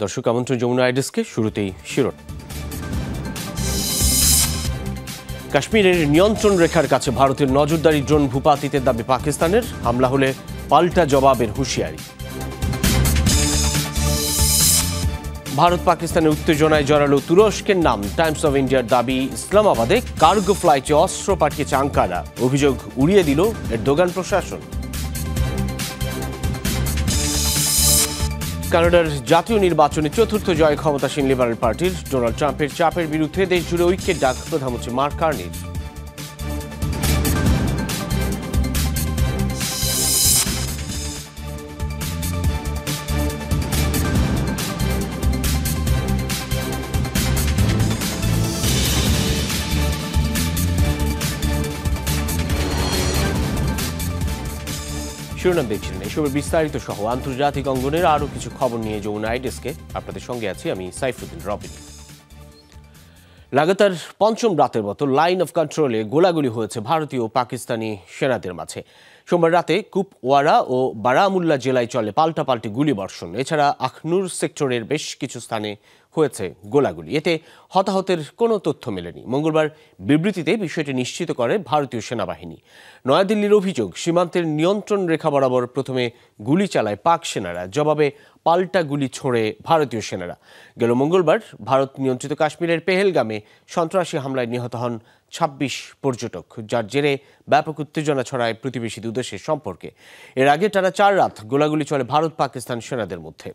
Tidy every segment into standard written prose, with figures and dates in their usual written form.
দর্শক আমন্ত্রণ যমুনা আইডেস্কে। শুরুতেই শিরোনাম। কাশ্মীরের নিয়ন্ত্রণ রেখার কাছে ভারতের নজরদারি ড্রোন ভূপাতিতের দাবি পাকিস্তানের, হামলা হলে পাল্টা জবাবের হুঁশিয়ারি। ভারত পাকিস্তানের উত্তেজনায় জড়ালো তুরস্কের নাম। টাইমস অব ইন্ডিয়ার দাবি, ইসলামাবাদে কার্গো ফ্লাইটে অস্ত্র পাঠিয়েছে আঙ্কারা, অভিযোগ উড়িয়ে দিল এরদোগান প্রশাসন। কানাডার জাতীয় নির্বাচনে চতুর্থ জয় ক্ষমতাসীন লিবারেল পার্টির। ডোনাল্ড ট্রাম্পের চাপের বিরুদ্ধে দেশ জুড়ে ঐক্যের ডাক প্রধানমন্ত্রী মার্ক কার্নির। শিরোনাম দেখছিলেন। এসবের বিস্তারিত সহ আন্তর্জাতিক অঙ্গনের আরও কিছু খবর নিয়ে যমুনা আইডেস্কে আপনাদের সঙ্গে আছি আমি সাইফুদ্দিন রবিন। লাগাতার পঞ্চম রাতের মতো লাইন অফ কন্ট্রোলে গোলাগুলি হয়েছে ভারতীয় ও পাকিস্তানি সেনাদের মাঝে। সোমবার রাতে কুপওয়ারা ও বারামুল্লা জেলায় চলে পাল্টাপাল্টি গুলিবর্ষণ। এছাড়া আখনুর সেক্টরের বেশ কিছু স্থানে হয়েছে গোলাগুলি। এতে হতাহতের কোনো তথ্য মেলেনি। মঙ্গলবার বিবৃতিতে বিষয়টি নিশ্চিত করে ভারতীয় সেনাবাহিনী। নয়াদিল্লির অভিযোগ, সীমান্তের নিয়ন্ত্রণ রেখা বরাবর প্রথমে গুলি চালায় পাক সেনারা, জবাবে পাল্টা গুলি ছোড়ে ভারতীয় সেনারা। গেল মঙ্গলবার ভারত নিয়ন্ত্রিত কাশ্মীরের পেহেলগামে সন্ত্রাসী হামলায় নিহত হন ২৬ পর্যটক, যার জেরে ব্যাপক উত্তেজনা ছড়ায় প্রতিবেশী দুই দেশের সম্পর্কে। এর আগে টানা ৪ রাত গোলাগুলি চলে ভারত পাকিস্তান সেনাদের মধ্যে।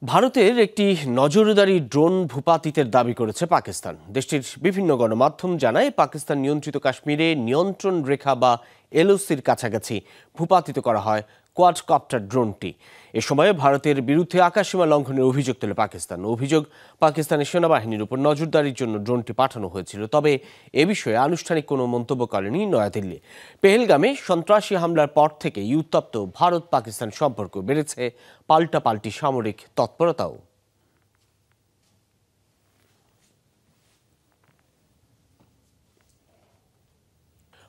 ভারতের একটি নজরদারি ড্রোন ভূপাতিতের দাবি করেছে পাকিস্তান। দেশটির বিভিন্ন গণমাধ্যম জানায়, পাকিস্তান নিয়ন্ত্রিত কাশ্মীরে নিয়ন্ত্রণ রেখা বা এলওসির কাছাকাছি ভূপাতিত করা হয় কোয়াডকপ্টার ড্রোনটি। এ সময় ভারতের বিরুদ্ধে আকাশসীমা লঙ্ঘনের অভিযোগ তোলে পাকিস্তান। অভিযোগ, পাকিস্তানের সেনাবাহিনীর উপর নজরদারির জন্য ড্রোনটি পাঠানো হয়েছিল। তবে এ বিষয়ে আনুষ্ঠানিক কোনো মন্তব্য করেনি নয়াদিল্লি। পেহেলগামে সন্ত্রাসী হামলার পর থেকেই উত্তপ্ত ভারত পাকিস্তান সম্পর্ক বেড়েছে পাল্টাপাল্টি সামরিক তৎপরতাও।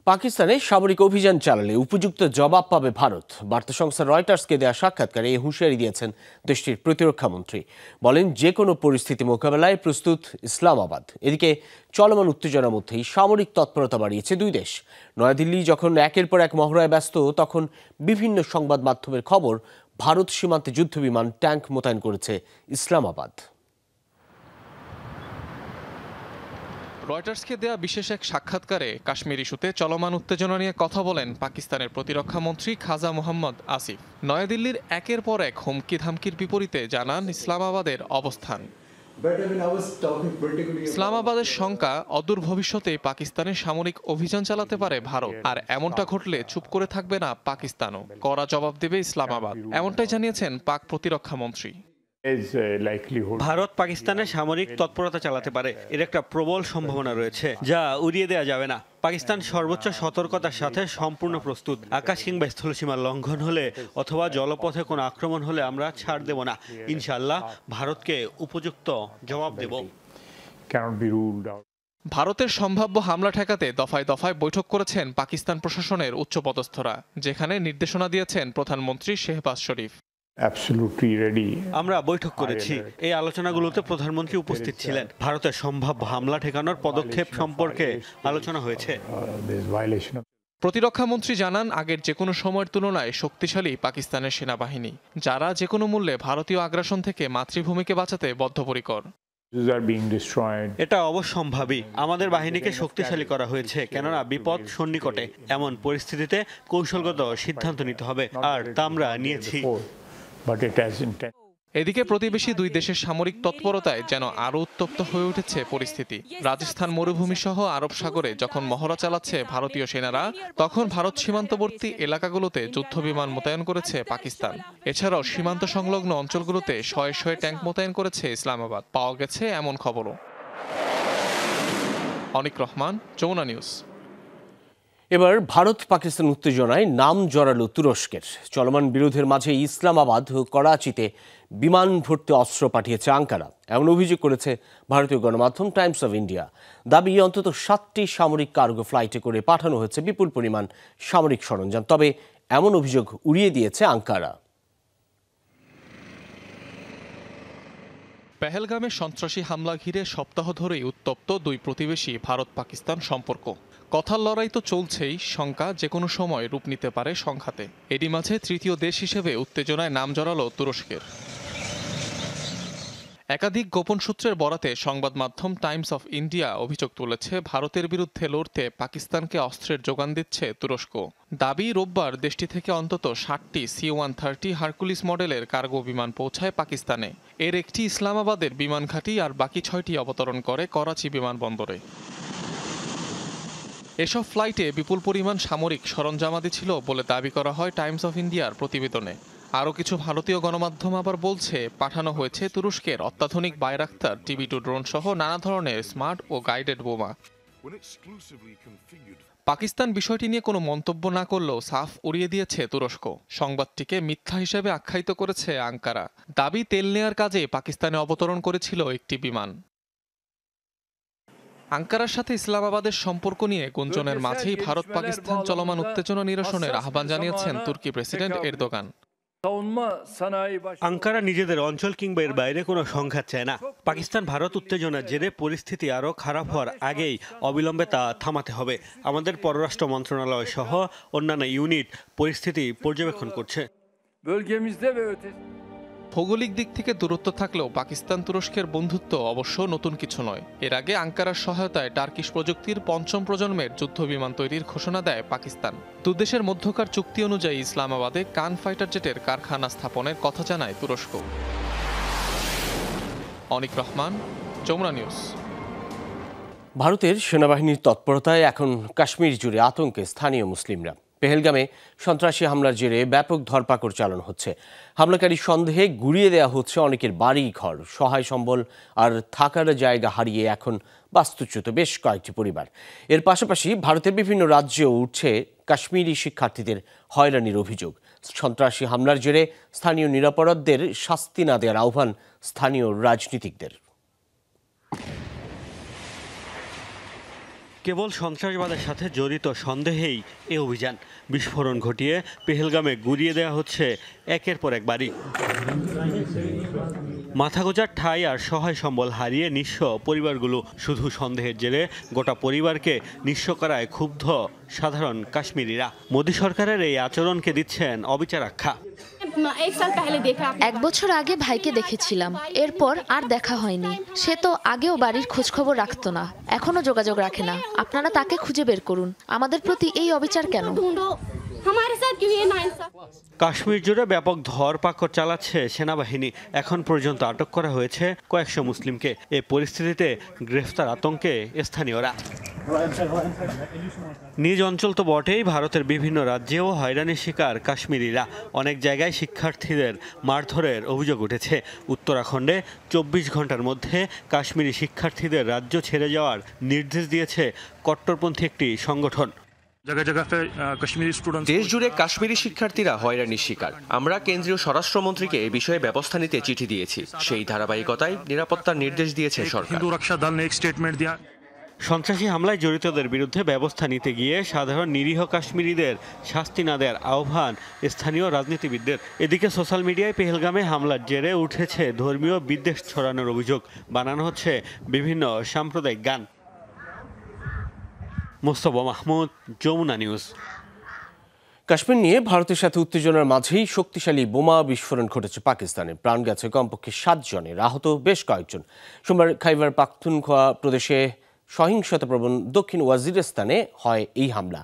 পাকিস্তানে সামরিক অভিযান চালালে উপযুক্ত জবাব পাবে ভারত। বার্তা সংস্থা রয়টার্সকে দেওয়া সাক্ষাৎকারে এই হুঁশিয়ারি দিয়েছেন দেশটির প্রতিরক্ষা মন্ত্রী। বলেন, যে কোনো পরিস্থিতি মোকাবেলায় প্রস্তুত ইসলামাবাদ। এদিকে চলমান উত্তেজনার মধ্যেই সামরিক তৎপরতা বাড়িয়েছে দুই দেশ। নয়াদিল্লি যখন একের পর এক মহড়ায় ব্যস্ত, তখন বিভিন্ন সংবাদ মাধ্যমের খবর, ভারত সীমান্তে যুদ্ধবিমান, ট্যাঙ্ক মোতায়েন করেছে ইসলামাবাদ। রয়টার্সকে দেয়া বিশেষ এক সাক্ষাৎকারে কাশ্মীর ইস্যুতে চলমান উত্তেজনা নিয়ে কথা বলেন পাকিস্তানের প্রতিরক্ষা মন্ত্রী খাজা মোহাম্মদ আসিফ। নয়াদিল্লির একের পর এক হুমকি ধামকির বিপরীতে জানান ইসলামাবাদের অবস্থান। ইসলামাবাদের শঙ্কা, অদূর ভবিষ্যতে পাকিস্তানের সামরিক অভিযান চালাতে পারে ভারত, আর এমনটা ঘটলে চুপ করে থাকবে না পাকিস্তানও, কড়া জবাব দেবে ইসলামাবাদ। এমনটাই জানিয়েছেন পাক প্রতিরক্ষা মন্ত্রী। ভারত পাকিস্তানের সামরিক তৎপরতা চালাতে পারে, এর একটা প্রবল সম্ভাবনা রয়েছে, যা উড়িয়ে দেওয়া যাবে না। পাকিস্তান সর্বোচ্চ সতর্কতার সাথে সম্পূর্ণ প্রস্তুত। আকাশ কিংবা স্থলসীমা লঙ্ঘন হলে অথবা জলপথে কোনো আক্রমণ হলে আমরা ছাড় দেব না। ইনশাআল্লাহ ভারতকে উপযুক্ত জবাব দেব। ভারতের সম্ভাব্য হামলা ঠেকাতে দফায় দফায় বৈঠক করেছেন পাকিস্তান প্রশাসনের উচ্চপদস্থরা, যেখানে নির্দেশনা দিয়েছেন প্রধানমন্ত্রী শেহবাজ শরীফ। আমরা বৈঠক করেছি। এই আলোচনাগুলোতে প্রধানমন্ত্রী উপস্থিত ছিলেন। ভারতের সম্ভাব্য হামলা ঠেকানোর পদক্ষেপ সম্পর্কে আলোচনা হয়েছে। প্রতিরক্ষা মন্ত্রী জানান, আগের যে কোনো সময়ের তুলনায় শক্তিশালী পাকিস্তানের সেনাবাহিনী, যারা যে কোনো মূল্যে ভারতীয় আগ্রাসন থেকে মাতৃভূমিকে বাঁচাতে বদ্ধপরিকর। এটা অবশ্যম্ভাবী। আমাদের বাহিনীকে শক্তিশালী করা হয়েছে, কেননা বিপদ সন্নিকটে। এমন পরিস্থিতিতে কৌশলগত সিদ্ধান্ত নিতে হবে, আর তা আমরা নিয়েছি। এদিকে প্রতিবেশী দুই দেশের সামরিক তৎপরতায় যেন আরও উত্তপ্ত হয়ে উঠেছে পরিস্থিতি। রাজস্থান মরুভূমি সহ আরব সাগরে যখন মহড়া চালাচ্ছে ভারতীয় সেনারা, তখন ভারত সীমান্তবর্তী এলাকাগুলোতে যুদ্ধবিমান মোতায়েন করেছে পাকিস্তান। এছাড়াও সীমান্ত সংলগ্ন অঞ্চলগুলোতে শয়ে শয়ে ট্যাঙ্ক মোতায়েন করেছে ইসলামাবাদ, পাওয়া গেছে এমন খবরও। অনিক রহমান, যমুনা নিউজ। এবার ভারত পাকিস্তান উত্তেজনায় নাম জড়ালো তুরস্কের। চলমান বিরোধের মাঝে ইসলামাবাদ ও করাচিতে বিমান ভর্তি অস্ত্র পাঠিয়েছে আঙ্কারা, এমন অভিযোগ করেছে ভারতীয় গণমাধ্যম টাইমস অব ইন্ডিয়া। দাবি, অন্তত 7টি সামরিক কার্গো ফ্লাইটে করে পাঠানো হয়েছে বিপুল পরিমাণ সামরিক সরঞ্জাম। তবে এমন অভিযোগ উড়িয়ে দিয়েছে আঙ্কারা। পেহেলগামে সন্ত্রাসী হামলা ঘিরে সপ্তাহ ধরেই উত্তপ্ত দুই প্রতিবেশী ভারত পাকিস্তান সম্পর্ক। কথার লড়াই তো চলছেই, শঙ্কা যে কোনো সময় রূপ নিতে পারে সংঘাতে। এরই মাঝে তৃতীয় দেশ হিসেবে উত্তেজনায় নাম জড়ালো তুরস্কের। একাধিক গোপন সূত্রের বরাতে সংবাদ মাধ্যম টাইমস অফ ইন্ডিয়া অভিযোগ তুলেছে, ভারতের বিরুদ্ধে লড়তে পাকিস্তানকে অস্ত্রের যোগান দিচ্ছে তুরস্ক। দাবি, রোববার দেশটি থেকে অন্তত 60টি C-130 হারকুলিস মডেলের কার্গো বিমান পৌঁছায় পাকিস্তানে। এর একটি ইসলামাবাদের বিমান ঘাঁটি আর বাকি 6টি অবতরণ করে করাচি বিমানবন্দরে। এসব ফ্লাইটে বিপুল পরিমাণ সামরিক সরঞ্জামাদি ছিল বলে দাবি করা হয় টাইমস অফ ইন্ডিয়ার প্রতিবেদনে। আরও কিছু ভারতীয় গণমাধ্যম আবার বলছে, পাঠানো হয়েছে তুরস্কের অত্যাধুনিক বাইরাক্তার TB2 ড্রোন সহ নানা ধরনের স্মার্ট ও গাইডেড বোমা। পাকিস্তান বিষয়টি নিয়ে কোনো মন্তব্য না করলেও সাফ উড়িয়ে দিয়েছে তুরস্ক। সংবাদটিকে মিথ্যা হিসেবে আখ্যায়িত করেছে আঙ্কারা। দাবি, তেল নেয়ার কাজে পাকিস্তানে অবতরণ করেছিল একটি বিমান। আঙ্কারার সাথে ইসলামাবাদের সম্পর্ক নিয়ে গুঞ্জনের মাঝেই ভারত পাকিস্তান চলমান উত্তেজনা নিরসনের আহ্বান জানিয়েছেন তুর্কি প্রেসিডেন্ট এরদোগান। আঙ্কারা নিজেদের অঞ্চল কিংবা এর বাইরে কোনো সংঘাত চায় না। পাকিস্তান ভারত উত্তেজনার জেরে পরিস্থিতি আরও খারাপ হওয়ার আগেই অবিলম্বে তা থামাতে হবে। আমাদের পররাষ্ট্র মন্ত্রণালয় সহ অন্যান্য ইউনিট পরিস্থিতি পর্যবেক্ষণ করছে। ভৌগোলিক দিক থেকে দূরত্ব থাকলেও পাকিস্তান তুরস্কের বন্ধুত্ব অবশ্য নতুন কিছু নয়। এর আগে আঙ্কারার সহায়তায় টার্কিশ প্রযুক্তির ৫ম প্রজন্মের যুদ্ধ বিমান তৈরির ঘোষণা দেয় পাকিস্তান। দুদেশের মধ্যকার চুক্তি অনুযায়ী ইসলামাবাদে কান ফাইটার জেটের কারখানা স্থাপনের কথা জানায় তুরস্ক। অনিক রহমান, যমুনা নিউজ। ভারতের সেনাবাহিনীর তৎপরতায় এখন কাশ্মীর জুড়ে আতঙ্কে স্থানীয় মুসলিমরা। পেহেলগামে সন্ত্রাসী হামলার জেরে ব্যাপক ধরপাকড় চালানো হচ্ছে। হামলাকারী সন্দেহে গুড়িয়ে দেওয়া হচ্ছে অনেকের বাড়ি ঘর, সহায় সম্বল আর থাকার জায়গা হারিয়ে এখন বাস্তুচ্যুত বেশ কয়েকটি পরিবার। এর পাশাপাশি ভারতের বিভিন্ন রাজ্যেও উঠছে কাশ্মীরি শিক্ষার্থীদের হয়রানির অভিযোগ। সন্ত্রাসী হামলার জেরে স্থানীয় নিরাপরাধদের শাস্তি না দেওয়ার আহ্বান স্থানীয় রাজনীতিকদের। কেবল সন্ত্রাসবাদের সাথে জড়িত সন্দেহেই এ অভিযান। বিস্ফোরণ ঘটিয়ে পেহেলগামে গুড়িয়ে দেওয়া হচ্ছে একের পর এক বাড়ি। মাথা গোঁজার ঠাঁই আর সহায় সম্বল হারিয়ে নিঃস্ব পরিবারগুলো। শুধু সন্দেহের জেরে গোটা পরিবারকে নিঃস্ব করায় ক্ষুব্ধ সাধারণ কাশ্মীরিরা। মোদী সরকারের এই আচরণকে দিচ্ছেন অবিচার আখ্যা। 1 বছর আগে ভাইকে দেখেছিলাম, এরপর আর দেখা হয়নি। সে তো আগেও বাড়ির খোঁজখবর রাখতো না, এখনো যোগাযোগ রাখে না। আপনারা তাকে খুঁজে বের করুন। আমাদের প্রতি এই অবিচার কেন? কাশ্মীর জুড়ে ব্যাপক ধরপাকড় চালাচ্ছে সেনাবাহিনী। এখন পর্যন্ত আটক করা হয়েছে কয়েকশো মুসলিমকে। এই পরিস্থিতিতে গ্রেফতার আতঙ্কে স্থানীয়রা। নিজ অঞ্চল তো বটেই, ভারতের বিভিন্ন রাজ্যেও হয়রানির শিকার কাশ্মীরিরা। অনেক জায়গায় শিক্ষার্থীদের মারধরের অভিযোগ উঠেছে। উত্তরাখণ্ডে 24 ঘন্টার মধ্যে কাশ্মীরি শিক্ষার্থীদের রাজ্য ছেড়ে যাওয়ার নির্দেশ দিয়েছে কট্টরপন্থী একটি সংগঠন। দেশ জুড়ে কাশ্মীরি শিক্ষার্থীরা হয়রানির শিকার। আমরা কেন্দ্রীয় স্বরাষ্ট্রমন্ত্রীকে এ বিষয়ে ব্যবস্থা নিতে চিঠি দিয়েছি। সেই ধারাবাহিকতায় নিরাপত্তার নির্দেশ দিয়েছে সরকার। সন্ত্রাসী হামলায় জড়িতদের বিরুদ্ধে ব্যবস্থা নিতে গিয়ে সাধারণ নিরীহ কাশ্মীরিদের শাস্তি না দেওয়ার আহ্বান স্থানীয় রাজনীতিবিদদের। এদিকে সোশ্যাল মিডিয়ায় পেহেলগামে হামলার জেরে উঠেছে ধর্মীয় বিদ্বেষ ছড়ানোর অভিযোগ। বানানো হচ্ছে বিভিন্ন সাম্প্রদায়িক গান। মোস্তফা মাহমুদ, যমুনা নিউজ। কাশ্মীর নিয়ে ভারতের সাথে উত্তেজনার মাঝেই শক্তিশালী বোমা বিস্ফোরণ ঘটেছে পাকিস্তানে। প্রাণ গেছে কমপক্ষে 7 জনের, আহত বেশ কয়েকজন। সোমবার খাইবার পাখতুনখোয়া প্রদেশে সহিংসতাপ্রবণ দক্ষিণ ওয়াজিরিস্তানে হয় এই হামলা।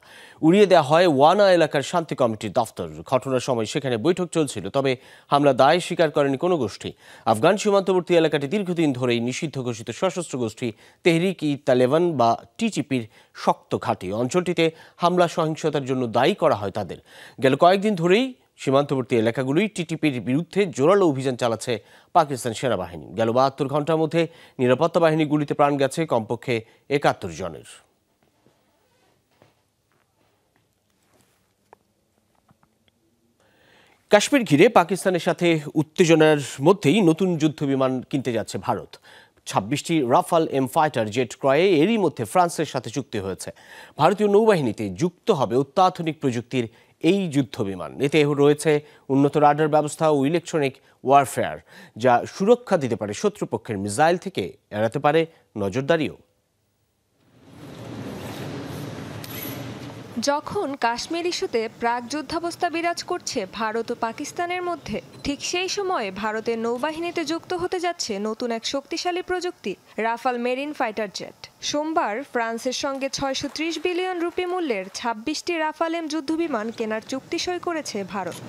উড়িয়ে দেওয়া হয় ওয়ানা এলাকার শান্তি কমিটির দফতর। ঘটনার সময় সেখানে বৈঠক চলছিল, তবে হামলা দায় স্বীকার করেনি কোনো গোষ্ঠী। আফগান সীমান্তবর্তী এলাকাটি দীর্ঘদিন ধরেই নিষিদ্ধ ঘোষিত সশস্ত্র গোষ্ঠী তেহরিক-ই-তালেবান বা টিটিপির শক্ত ঘাঁটি। অঞ্চলটিতে হামলা সহিংসতার জন্য দায়ী করা হয় তাদের। গেল কয়েকদিন ধরেই সীমান্তবর্তী এলাকাগুলোই টিটিপির বিরুদ্ধে জোরালো অভিযান চালাচ্ছে পাকিস্তান সেনাবাহিনী। গেল 72 ঘন্টার মধ্যে নিরাপত্তা বাহিনী গুলিতে প্রাণ গেছে কমপক্ষে 71 জনের। কাশ্মীর ঘিরে পাকিস্তানের সাথে উত্তেজনার মধ্যেই নতুন যুদ্ধ বিমান কিনতে যাচ্ছে ভারত। 26টি রাফাল এম ফাইটার জেট ক্রয়ে এরই মধ্যে ফ্রান্সের সাথে চুক্তি হয়েছে। ভারতীয় নৌবাহিনীতে যুক্ত হবে অত্যাধুনিক প্রযুক্তির এই যুদ্ধ বিমান। এতে রয়েছে উন্নত রাডার ব্যবস্থা ও ইলেকট্রনিক ওয়ারফেয়ার, যা সুরক্ষা দিতে পারে শত্রুপক্ষের মিসাইল থেকে এড়াতে পারে নজরদারিও। যখন কাশ্মীর ইস্যুতে প্রাক যুদ্ধাবস্থা বিরাজ করছে ভারত ও পাকিস্তানের মধ্যে, ঠিক সেই সময়ে ভারতের নৌবাহিনীতে যুক্ত হতে যাচ্ছে নতুন এক শক্তিশালী প্রযুক্তি, রাফাল মেরিন ফাইটার জেট। সোমবার ফ্রান্সের সঙ্গে ৬৩০ বিলিয়ন রুপি মূল্যের ২৬টি রাফাল এম যুদ্ধবিমান কেনার চুক্তি সই করেছে ভারত।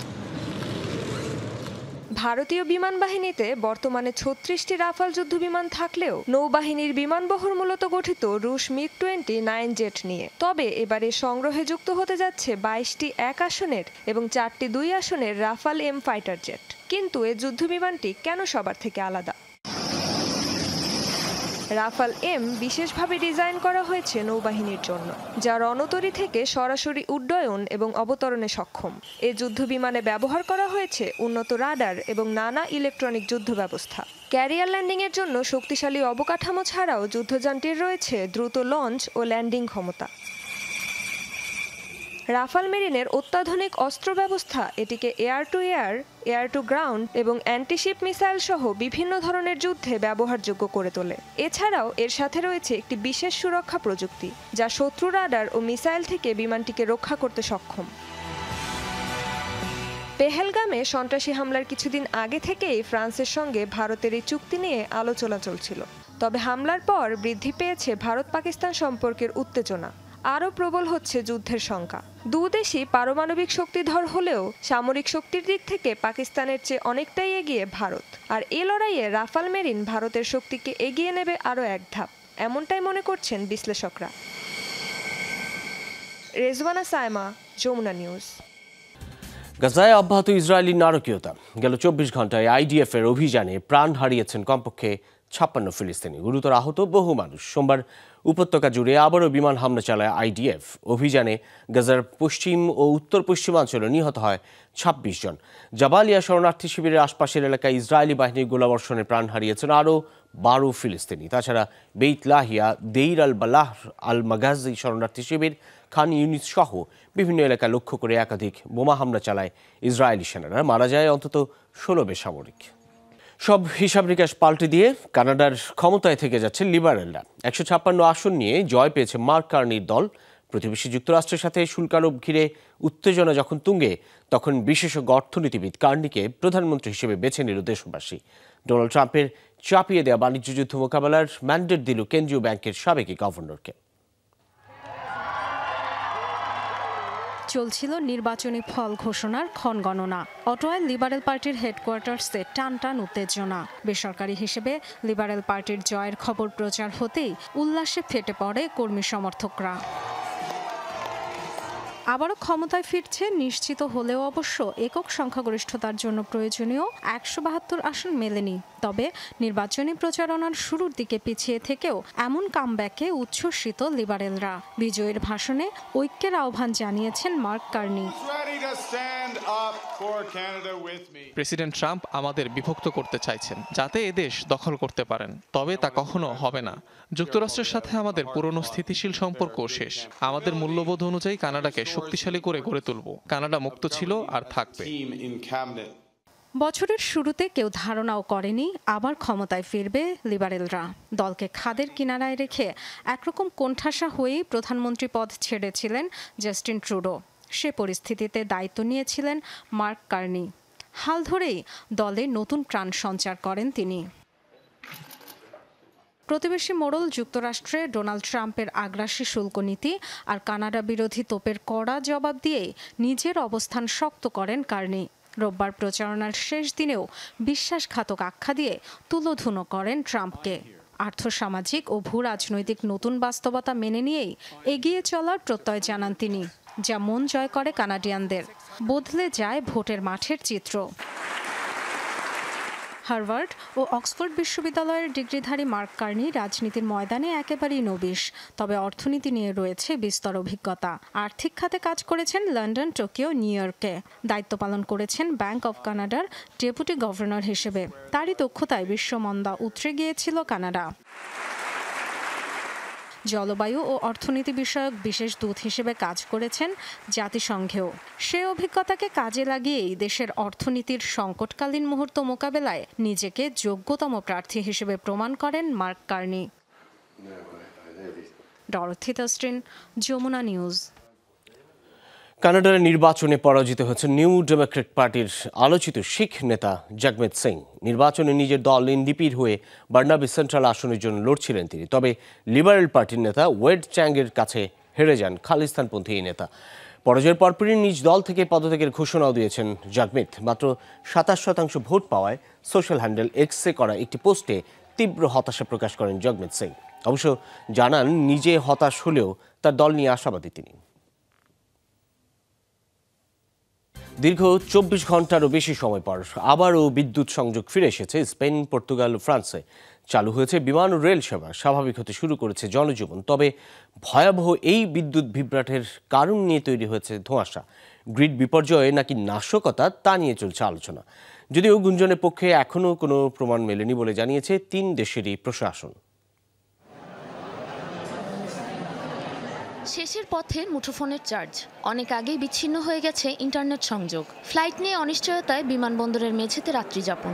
ভারতীয় বিমান বাহিনীতে বর্তমানে ৩৬টি রাফাল যুদ্ধবিমান থাকলেও নৌবাহিনীর বিমানবহর মূলত গঠিত রুশ মিগ-29 জেট নিয়ে। তবে এবারে সংগ্রহে যুক্ত হতে যাচ্ছে ২২টি ১ আসনের এবং ৪টি ২ আসনের রাফাল এম ফাইটার জেট। কিন্তু এই যুদ্ধবিমানটি কেন সবার থেকে আলাদা? রাফাল এম বিশেষভাবে ডিজাইন করা হয়েছে নৌবাহিনীর জন্য, যা রণতরী থেকে সরাসরি উড্ডয়ন এবং অবতরণে সক্ষম। এই যুদ্ধবিমানে ব্যবহার করা হয়েছে উন্নত রাডার এবং নানা ইলেকট্রনিক যুদ্ধ ব্যবস্থা। ক্যারিয়ার ল্যান্ডিংয়ের জন্য শক্তিশালী অবকাঠামো ছাড়াও যুদ্ধযানটির রয়েছে দ্রুত লঞ্চ ও ল্যান্ডিং ক্ষমতা। রাফাল মেরিনের অত্যাধুনিক অস্ত্র ব্যবস্থা এটিকে air to air, air to ground এবং অ্যান্টিশিপ মিসাইল সহ বিভিন্ন ধরনের যুদ্ধে ব্যবহারযোগ্য করে তোলে। এছাড়াও এর সাথে রয়েছে একটি বিশেষ সুরক্ষা প্রযুক্তি, যা শত্রু রাডার ও মিসাইল থেকে বিমানটিকে রক্ষা করতে সক্ষম। পেহেলগামে সন্ত্রাসী হামলার কিছুদিন আগে থেকেই ফ্রান্সের সঙ্গে ভারতের এই চুক্তি নিয়ে আলোচনা চলছিল। তবে হামলার পর বৃদ্ধি পেয়েছে ভারত পাকিস্তান সম্পর্কের উত্তেজনা। আরও প্রবল হচ্ছে যুদ্ধের শঙ্কা। দুদেশই পারমাণবিক শক্তিধর হলেও সামরিক শক্তির দিক থেকে পাকিস্তানের চেয়ে অনেকটাই এগিয়ে ভারত। আর এ লড়াইয়ে রাফাল মেরিন ভারতের শক্তিকে এগিয়ে নেবে আরও এক ধাপ, এমনটাই মনে করছেন বিশ্লেষকরা। রেজওয়ানা সায়মা, যমুনা নিউজ। গাজায় অব্যাহত ইসরায়েলি নারকীয়তা। গেল ২৪ ঘন্টায় আইডিএফ এর অভিযানে প্রাণ হারিয়েছেন কমপক্ষে ৫৬ ফিলিস্তিনি, গুরুতর আহত বহু মানুষ। সোমবার উপত্যকা জুড়ে আবারও বিমান হামলা চালায় আইডিএফ। অভিযানে গাজার পশ্চিম ও উত্তর পশ্চিমাঞ্চলে নিহত হয় ২৬ জন। জাবালিয়া শরণার্থী শিবিরের আশপাশের এলাকায় ইসরায়েলি বাহিনীর গোলাবর্ষণে প্রাণ হারিয়েছেন আরও ১২ ফিলিস্তিনি। তাছাড়া বেইত লাহিয়া, দেইর আল বালাহ আল মাগাজি শরণার্থী শিবির, খান ইউনিস সহ বিভিন্ন এলাকা লক্ষ্য করে একাধিক বোমা হামলা চালায় ইসরায়েলি সেনারা। মারা যায় অন্তত ১৬ বেসামরিক। সব হিসাব নিকাশ পাল্টে দিয়ে কানাডার ক্ষমতায় থেকে যাচ্ছে লিবারেলরা। ১৫৬ আসন নিয়ে জয় পেয়েছে মার্ক কার্নির দল। প্রতিবেশী যুক্তরাষ্ট্রের সাথে শুল্ক আরোপ ঘিরে উত্তেজনা যখন তুঙ্গে, তখন বিশেষজ্ঞ অর্থনীতিবিদ কার্নিকে প্রধানমন্ত্রী হিসেবে বেছে নিল দেশবাসী। ডোনাল্ড ট্রাম্পের চাপিয়ে দেওয়া বাণিজ্য যুদ্ধ মোকাবেলার ম্যান্ডেট দিল কেন্দ্রীয় ব্যাংকের সাবেক গভর্নরকে। চলছিল নির্বাচনী ফল ঘোষণার ক্ষণগণনা। অটোয়ায় লিবারেল পার্টির হেডকোয়ার্টার্সে টানটান উত্তেজনা। বেসরকারি হিসেবে লিবারেল পার্টির জয়ের খবর প্রচার হতেই উল্লাসে ফেটে পড়ে কর্মী সমর্থকরা। আবারও ক্ষমতায় ফিরছে নিশ্চিত হলেও অবশ্য একক সংখ্যাগরিষ্ঠতার জন্য প্রয়োজনীয় ১৭২ আসন মেলেনি। তবে নির্বাচনী প্রচারণার শুরুর দিকে পিছিয়ে থেকেও এমন কামব্যাকে উচ্ছ্বসিত লিবারেলরা। বিজয়ের ভাষণে ঐক্যের আহ্বান জানিয়েছেন মার্ক কার্নি। প্রেসিডেন্ট ট্রাম্প আমাদের বিভক্ত করতে চাইছেন যাতে এদেশ দখল করতে পারেন, তবে তা কখনো হবে না। যুক্তরাষ্ট্রের সাথে আমাদের পুরনো স্থিতিশীল সম্পর্ক শেষ। আমাদের মূল্যবোধ অনুযায়ী কানাডাকে শক্তিশালী করে গড়ে তুলব। কানাডা মুক্ত ছিল আর থাকবে। বছরের শুরুতে কেউ ধারণাও করেনি আবার ক্ষমতায় ফিরবে লিবারেলরা। দলকে খাদের কিনারায় রেখে একরকম কোণঠাসা হয়েই প্রধানমন্ত্রী পদ ছেড়েছিলেন জাস্টিন ট্রুডো। সে পরিস্থিতিতে দায়িত্ব নিয়েছিলেন মার্ক কার্নি। হাল ধরেই দলে নতুন প্রাণ সঞ্চার করেন তিনি। প্রতিবেশী মোড়ল যুক্তরাষ্ট্রে ডোনাল্ড ট্রাম্পের আগ্রাসী শুল্ক নীতি আর কানাডা বিরোধী তোপের কড়া জবাব দিয়ে নিজের অবস্থান শক্ত করেন কার্নি। রোববার প্রচারণার শেষ দিনেও বিশ্বাসঘাতক আখ্যা দিয়ে তুলোধুনো করেন ট্রাম্পকে। আর্থসামাজিক ও ভূ রাজনৈতিক নতুন বাস্তবতা মেনে নিয়েই এগিয়ে চলার প্রত্যয় জানান তিনি, যা মন জয় করে কানাডিয়ানদের। বদলে যায় ভোটের মাঠের চিত্র। হার্ভার্ড ও অক্সফোর্ড বিশ্ববিদ্যালয়ের ডিগ্রিধারী মার্ক কার্নি রাজনীতির ময়দানে একেবারেই নবিশ, তবে অর্থনীতি নিয়ে রয়েছে বিস্তর অভিজ্ঞতা। আর্থিক খাতে কাজ করেছেন লন্ডন, টোকিও, নিউ ইয়র্কে। দায়িত্ব পালন করেছেন ব্যাংক অব কানাডার ডেপুটি গভর্নর হিসেবে। তারই দক্ষতায় বিশ্বমন্দা উতরে গিয়েছিল কানাডা। জলবায়ু ও অর্থনীতি বিষয়ক বিশেষ দূত হিসেবে কাজ করেছেন জাতিসংঘেও। সে অভিজ্ঞতাকে কাজে লাগিয়েই দেশের অর্থনীতির সংকটকালীন মুহূর্ত মোকাবেলায় নিজেকে যোগ্যতম প্রার্থী হিসেবে প্রমাণ করেন মার্ক কার্নি। ডরথি তাস্ট্রিন, যমুনা নিউজ। কানাডার নির্বাচনে পরাজিত হয়েছে নিউ ডেমোক্রেট পার্টির আলোচিত শিখ নেতা জগমিত সিং। নির্বাচনে নিজের দল এনডিপির হয়ে বার্নাবি সেন্ট্রাল আসনের জন্য লড়ছিলেন তিনি, তবে লিবারেল পার্টির নেতা ওয়েড চ্যাংয়ের কাছে হেরে যান খালিস্তানপন্থী এই নেতা। পরাজয়ের পরপরই নিজ দল থেকে পদত্যাগের ঘোষণাও দিয়েছেন জগমিত। মাত্র 27% ভোট পাওয়ায় সোশ্যাল হ্যান্ডেল এক্সে করা একটি পোস্টে তীব্র হতাশা প্রকাশ করেন জগমিত সিং। অবশ্য জানান নিজে হতাশ হলেও তার দল নিয়ে আশাবাদী তিনি। দীর্ঘ 24 ঘন্টারও বেশি সময় পর আবারও বিদ্যুৎ সংযোগ ফিরে এসেছে স্পেন, পর্তুগাল ও ফ্রান্সে। চালু হয়েছে বিমান ও রেল সেবা, স্বাভাবিক হতে শুরু করেছে জনজীবন। তবে ভয়াবহ এই বিদ্যুৎ বিভ্রাটের কারণ নিয়ে তৈরি হয়েছে ধোঁয়াশা। গ্রিড বিপর্যয়ে নাকি নাশকতা, তা নিয়ে চলছে আলোচনা। যদিও গুঞ্জনের পক্ষে এখনও কোনো প্রমাণ মেলেনি বলে জানিয়েছে 3 দেশেরই প্রশাসন। শেষের পথে মুঠোফোনের চার্জ, অনেক আগেই বিচ্ছিন্ন হয়ে গেছে ইন্টারনেট সংযোগ। ফ্লাইট নিয়ে অনিশ্চয়তায় বিমানবন্দরের মেঝেতে রাত্রি যাপন।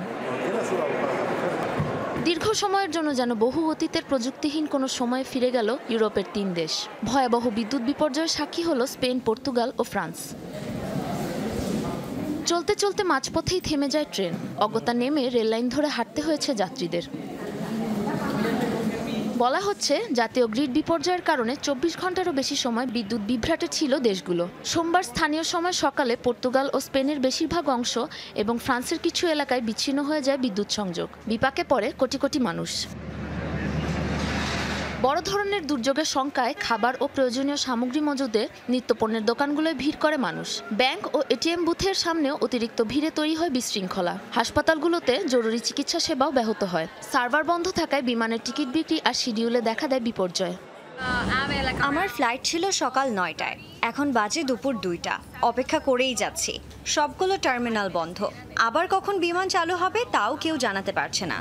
দীর্ঘ সময়ের জন্য যেন বহু অতীতের প্রযুক্তিহীন কোনো সময়ে ফিরে গেল ইউরোপের 3 দেশ। ভয়াবহ বিদ্যুৎ বিপর্যয়ের সাক্ষী হলো স্পেন, পর্তুগাল ও ফ্রান্স। চলতে চলতে মাঝপথেই থেমে যায় ট্রেন। অগত্যা নেমে রেললাইন ধরে হাঁটতে হয়েছে যাত্রীদের। বলা হচ্ছে জাতীয় গ্রিড বিপর্যয়ের কারণে 24 ঘন্টারও বেশি সময় বিদ্যুৎ বিভ্রাটে ছিল দেশগুলো। সোমবার স্থানীয় সময় সকালে পর্তুগাল ও স্পেনের বেশিরভাগ অংশ এবং ফ্রান্সের কিছু এলাকায় বিচ্ছিন্ন হয়ে যায় বিদ্যুৎ সংযোগ। বিপাকে পড়ে কোটি কোটি মানুষ। বড় ধরনের দুর্যোগের শঙ্কায় খাবার ও প্রয়োজনীয় সামগ্রী মজুদে নিত্যপণ্যের দোকানগুলোয় ভিড় করে মানুষ। ব্যাংক ও এটিএম বুথের সামনেও অতিরিক্ত ভিড়ে তৈরি হয় বিশৃঙ্খলা। হাসপাতালগুলোতে জরুরি চিকিৎসা সেবাও ব্যাহত হয়। সার্ভার বন্ধ থাকায় বিমানের টিকিট বিক্রি আর শিডিউলে দেখা দেয় বিপর্যয়। আমার ফ্লাইট ছিল সকাল 9টায়, এখন বাজে দুপুর 2টা। অপেক্ষা করেই যাচ্ছি, সবগুলো টার্মিনাল বন্ধ। আবার কখন বিমান চালু হবে তাও কেউ জানাতে পারছে না।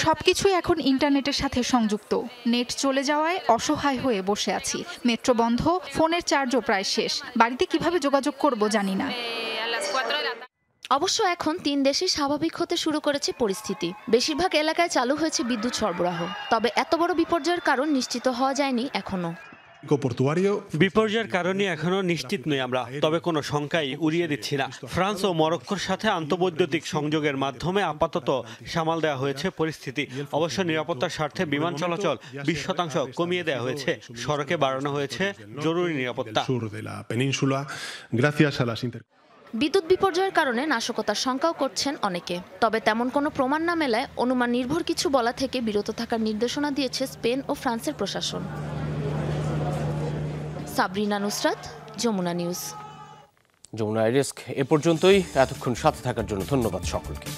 সবকিছুই এখন ইন্টারনেটের সাথে সংযুক্ত। নেট চলে যাওয়ায় অসহায় হয়ে বসে আছি। মেট্রো বন্ধ, ফোনের চার্জও প্রায় শেষ। বাড়িতে কিভাবে যোগাযোগ করব জানি না। অবশ্য এখন 3 দেশেই স্বাভাবিক হতে শুরু করেছে পরিস্থিতি। বেশিরভাগ এলাকায় চালু হয়েছে বিদ্যুৎ সরবরাহ। তবে এত বড় বিপর্যয়ের কারণ নিশ্চিত হওয়া যায়নি এখনো। বিপর্যয়ের কারণে এখনো নিশ্চিত নই আমরা, তবে কোনো শঙ্কাই উড়িয়ে দিচ্ছি না। ফ্রান্স ও মরক্কোর সাথে আন্তঃবৈদ্যুতিক সংযোগের মাধ্যমে আপাতত সামাল দেওয়া হয়েছে পরিস্থিতি। অবশ্য নিরাপত্তার স্বার্থে বিমান চলাচল 20% কমিয়ে দেওয়া হয়েছে। সড়কে বাড়ানো হয়েছে জরুরি নিরাপত্তা। বিদ্যুৎ বিপর্যয়ের কারণে নাশকতার শঙ্কাও করছেন অনেকে। তবে তেমন কোনো প্রমাণ না মেলায় অনুমান নির্ভর কিছু বলা থেকে বিরত থাকার নির্দেশনা দিয়েছে স্পেন ও ফ্রান্সের প্রশাসন। সাবরিনা নুসরাত, যমুনা নিউজ। যমুনা ডেস্ক এ পর্যন্তই। এতক্ষণ সাথে থাকার জন্য ধন্যবাদ সকলকে।